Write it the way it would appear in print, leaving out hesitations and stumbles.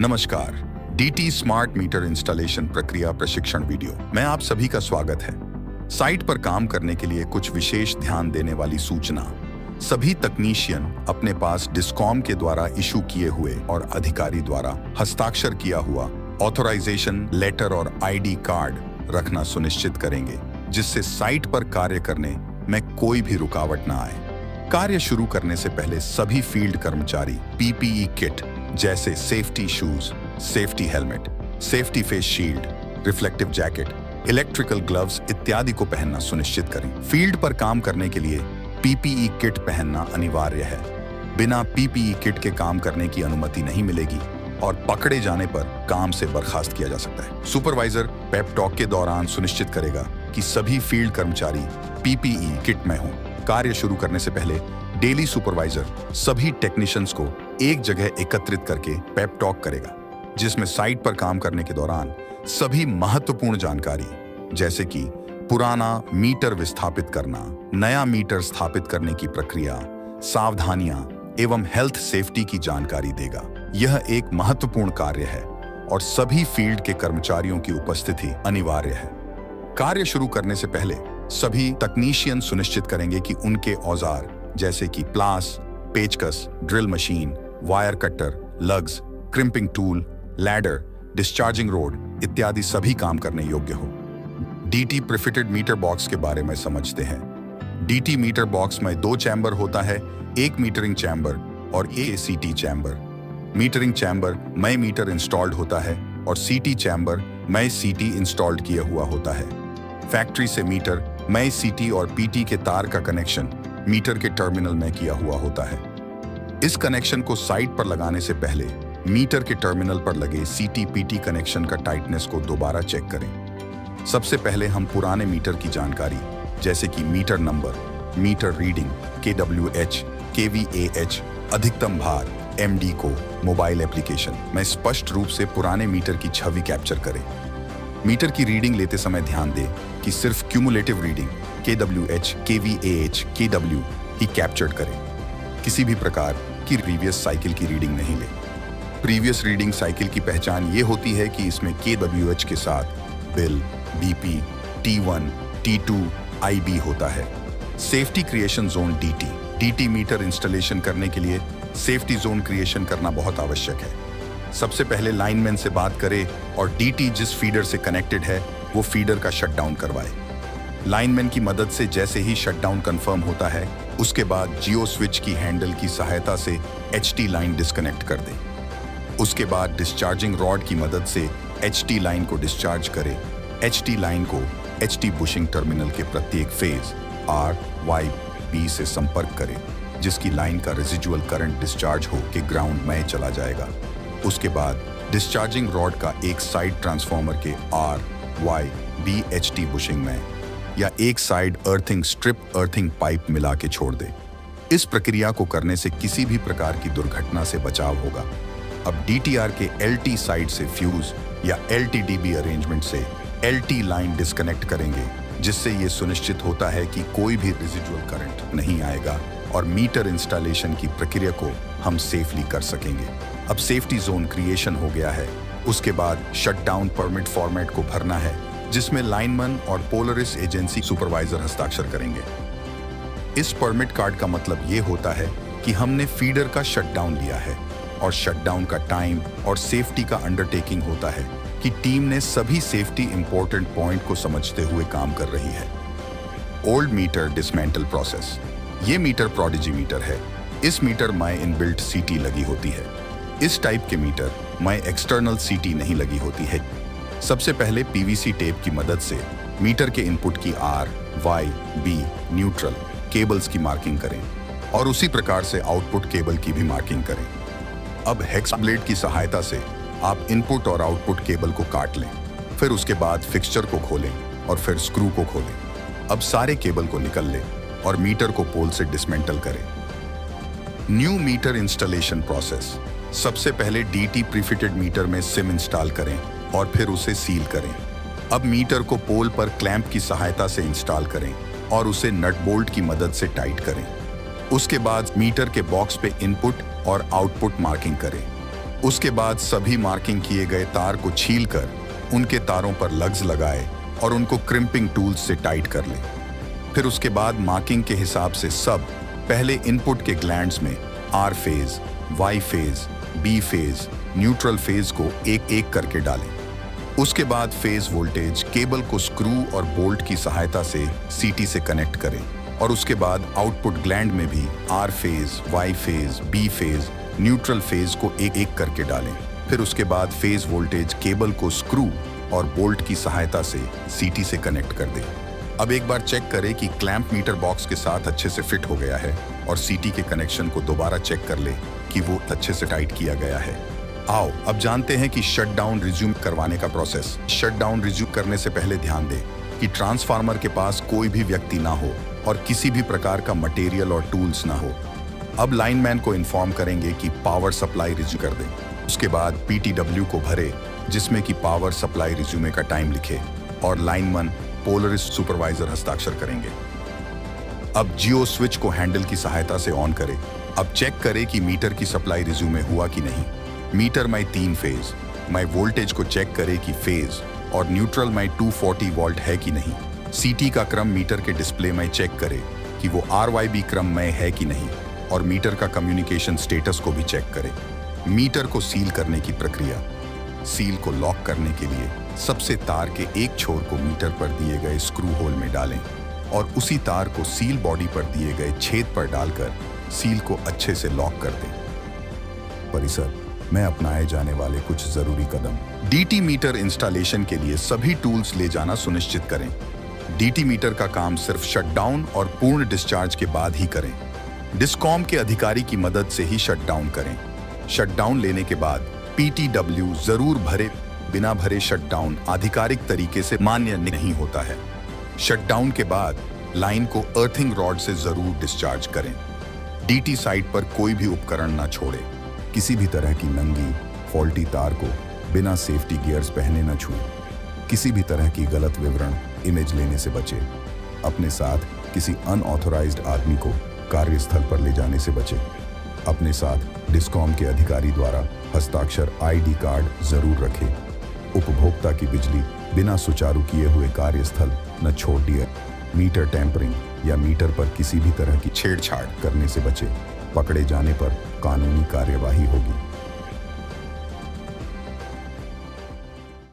नमस्कार। DT smart meter installation प्रक्रिया प्रशिक्षण वीडियो में आप सभी का स्वागत है। साइट पर काम करने के लिए कुछ विशेष ध्यान देने वाली सूचना। सभी तकनीशियन अपने पास डिस्कॉम के द्वारा इशू किए हुए और अधिकारी द्वारा हस्ताक्षर किया हुआ ऑथराइजेशन लेटर और आईडी कार्ड रखना सुनिश्चित करेंगे, जिससे साइट पर कार्य करने में कोई भी रुकावट न आए। कार्य शुरू करने से पहले सभी फील्ड कर्मचारी पीपीई किट जैसे safety shoes, safety helmet, safety face shield, reflective jacket, electrical gloves इत्यादि को पहनना सुनिश्चित करें। फील्ड पर काम करने के लिए पीपीई किट पहनना अनिवार्य है। बिना पीपीई किट के काम करने की अनुमति नहीं मिलेगी और पकड़े जाने पर काम से बर्खास्त किया जा सकता है। सुपरवाइजर पेप टॉक के दौरान सुनिश्चित करेगा कि सभी फील्ड कर्मचारी पीपीई किट में हों। कार्य शुरू करने से पहले डेली सुपरवाइजर सभी टेक्नीशियंस को एक जगह एकत्रित करके पेप टॉक करेगा, जिसमें साइट पर काम करने के दौरान सभी महत्वपूर्ण जानकारी जैसे कि पुराना मीटर विस्थापित करना, नया मीटर स्थापित करने की प्रक्रिया, सावधानियां एवं हेल्थ सेफ्टी की जानकारी देगा। यह एक महत्वपूर्ण कार्य है और सभी फील्ड के कर्मचारियों की उपस्थिति अनिवार्य है। कार्य शुरू करने से पहले सभी तकनीशियन सुनिश्चित करेंगे कि उनके औजार जैसे कि प्लास, पेचकस, drill machine, wire cutter, lugs, crimping tool, ladder, discharging rod इत्यादि सभी काम करने योग्य हो। डीटी प्रीफिटेड मीटर बॉक्स के बारे में समझते हैं। डीटी मीटर बॉक्स में 2 चैम्बर होता है, एक मीटरिंग चैम्बर और एसीटी चैम्बर। मीटरिंग चैम्बर में मीटर इंस्टॉल्ड होता है और सीटी चैम्बर में सीटी इंस्टॉल्ड किया हुआ होता है। फैक्ट्री से मीटर में सीटी और पीटी के तार का कनेक्शन मीटर के टर्मिनल में किया हुआ होता है। इस कनेक्शन को साइट पर लगाने से पहले मीटर के टर्मिनल पर लगे सीटी पीटी कनेक्शन का टाइटनेस को दोबारा चेक करें। सबसे पहले हम पुराने मीटर की जानकारी जैसे कि meter number, meter reading, KWH, KVAH, अधिकतम भार, MD को मोबाइल एप्लीकेशन में स्पष्ट रूप से पुराने मीटर की छवि कैप्चर करें। मीटर की रीडिंग लेते समय ध्यान दें कि सिर्फ cumulative reading KWH, KVAH, KW ही कैप्चर्ड करें। किसी भी प्रकार की प्रीवियस साइकिल की रीडिंग नहीं लें। प्रीवियस रीडिंग साइकिल की पहचान ये होती है कि इसमें KWH के साथ bill, BP, T1, T2, IB होता है। Safety creation zone DT meter installation करने के लिए सेफ्टी जोन क्रिएशन करना बहुत आवश्यक है। सबसे पहले लाइनमैन से बात करें और DT जिस फीडर से कनेक्टेड है वो फीडर का शटडाउन करवाए। लाइनमैन की मदद से जैसे ही शटडाउन कंफर्म होता है, उसके बाद जियो स्विच की हैंडल की सहायता से HT लाइन डिस्कनेक्ट कर दें। उसके बाद डिस्चार्जिंग रॉड की मदद से HT लाइन को डिस्चार्ज करें। HT लाइन को HT बुशिंग टर्मिनल के प्रत्येक फेज R, Y, B से संपर्क करें, जिसकी लाइन का रेजिडुअल करंट डिस्चार्ज हो के ग्राउंड में चला जाएगा। उसके बाद डिस्चार्जिंग रॉड का एक साइड ट्रांसफार्मर के R, Y, B HT bushing में या एक side earthing strip earthing pipe मिला के छोड़ दे। इस प्रक्रिया को करने से किसी भी प्रकार की दुर्घटना से बचाव होगा। अब DTR के LT साइड से फ्यूज या LTDB अरेंजमेंट से LT लाइन डिस्कनेक्ट करेंगे, जिससे ये सुनिश्चित होता है कि कोई भी रेजिडुअल करंट नहीं आएगा और मीटर इंस्टॉलेशन की प्रक्रिया को हम सेफली कर सकेंगे। अब सेफ्टी जोन क्रिएशन हो गया है। उसके बाद शटडाउन परमिट फॉर्मेट को भरना है, जिसमें लाइनमैन और पोलरिस एजेंसी सुपरवाइजर हस्ताक्षर करेंगे। इस परमिट कार्ड का मतलब ये होता है कि हमने फीडर का शटडाउन लिया है और शटडाउन का टाइम और सेफ्टी का अंडरटेकिंग होता है कि टीम ने सभी सेफ्टी इंपॉर्टेंट पॉइंट को समझते हुए काम कर रही है। Old meter dismantle process. ये मीटर प्रोडिजी मीटर है। इस मीटर में इनबिल्ट सीटी लगी होती है। इस टाइप के मीटर में एक्सटर्नल सीटी नहीं लगी होती है। सबसे पहले PVC टेप की मदद से मीटर के इनपुट की R, Y, B neutral cables की मार्किंग करें और उसी प्रकार से आउटपुट केबल की भी मार्किंग करें। अब हेक्स ब्लेड की सहायता से आप इनपुट और आउटपुट केबल को काट लें। फिर उसके बाद फिक्सचर को खोलें और फिर स्क्रू को खोलें। अब सारे केबल को निकल लें और मीटर को पोल से डिसमेंटल करें। New meter installation process. सबसे पहले DT प्रीफिटेड मीटर में सिम इंस्टॉल करें और फिर उसे सील करें। अब मीटर को पोल पर क्लैंप की सहायता से इंस्टॉल करें और उसे नट बोल्ट की मदद से टाइट करें। उसके बाद मीटर के बॉक्स पे इनपुट और आउटपुट मार्किंग करें। उसके बाद सभी मार्किंग किए गए तार को छीलकर उनके तारों पर लग्स लगाए और उनको क्रिम्पिंग टूल्स से टाइट कर ले। फिर उसके बाद मार्किंग के हिसाब से सब पहले इनपुट के ग्लैंड्स में R phase, Y phase, B phase, neutral phase को एक एक करके डालें। उसके बाद फेज वोल्टेज केबल को स्क्रू और बोल्ट की सहायता से सीटी से कनेक्ट करें और उसके बाद आउटपुट ग्लैंड में भी R phase, Y phase, B phase, neutral phase को एक एक करके डालें। फिर उसके बाद फेज वोल्टेज केबल को स्क्रू और बोल्ट की सहायता से सीटी से कनेक्ट कर दें। अब एक बार चेक करें कि क्लैंप मीटर बॉक्स के साथ अच्छे से फिट हो गया है और सीटी के कनेक्शन को दोबारा चेक कर ले कि वो अच्छे से टाइट किया गया है। आओ अब जानते हैं कि शटडाउन रिज्यूम करवाने का प्रोसेस। शटडाउन रिज्यूम करने से पहले ध्यान दें कि ट्रांसफार्मर के पास कोई भी व्यक्ति ना हो और किसी भी प्रकार का मटेरियल और टूल्स ना हो। अब लाइनमैन को इन्फॉर्म करेंगे कि पावर सप्लाई रिज्यूम कर दें। उसके बाद PTW को भरे जिसमें कि पावर सप्लाई रिज्यूमे का टाइम लिखे और लाइनमैन पोलरिस्ट सुपरवाइजर हस्ताक्षर करेंगे। अब जियो स्विच को हैंडल की सहायता से ऑन करें। अब चेक करें कि मीटर की सप्लाई रिज्यूमे हुआ कि नहीं। मीटर में 3 फेज, मैं वोल्टेज को चेक करें कि फेज और न्यूट्रल में 240 वोल्ट है कि नहीं। सीटी का क्रम मीटर के डिस्प्ले में चेक करें कि वो RYB क्रम में है कि नहीं और मीटर का कम्युनिकेशन स्टेटस को भी चेक करें। मीटर को सील करने की प्रक्रिया। सील को लॉक करने के लिए सबसे तार के एक छोर को मीटर पर दिए गए स्क्रू होल में डालें और उसी तार को सील बॉडी पर दिए गए छेद पर डालकर सील को अच्छे से लॉक कर दें। परिसर में अपनाए जाने वाले कुछ जरूरी कदम। DT मीटर इंस्टॉलेशन के लिए सभी टूल्स ले जाना सुनिश्चित करें। DT मीटर का काम सिर्फ शटडाउन और पूर्ण डिस्चार्ज के बाद ही करें। डिस्कॉम के अधिकारी की मदद से ही शटडाउन करें। शटडाउन लेने के बाद PTW जरूर भरे। बिना भरे शटडाउन आधिकारिक तरीके से मान्य नहीं होता है। शटडाउन के बाद लाइन को अर्थिंग रॉड से जरूर डिस्चार्ज करें। DT साइट पर कोई भी उपकरण ना छोड़े। किसी भी तरह की नंगी फॉल्टी तार को बिना सेफ्टी गियर्स पहने न छुएं। किसी भी तरह की गलत विवरण इमेज लेने से बचें। अपने साथ किसी अनऑथोराइज्ड आदमी को कार्यस्थल पर ले जाने से बचें। अपने साथ डिस्कॉम के अधिकारी द्वारा हस्ताक्षर ID कार्ड जरूर रखें। उपभोक्ता की बिजली बिना सुचारू किए हुए कार्यस्थल न छोड़ दिए। मीटर टेम्परिंग या मीटर पर किसी भी तरह की छेड़छाड़ करने से बचें। पकड़े जाने पर कानूनी कार्यवाही होगी।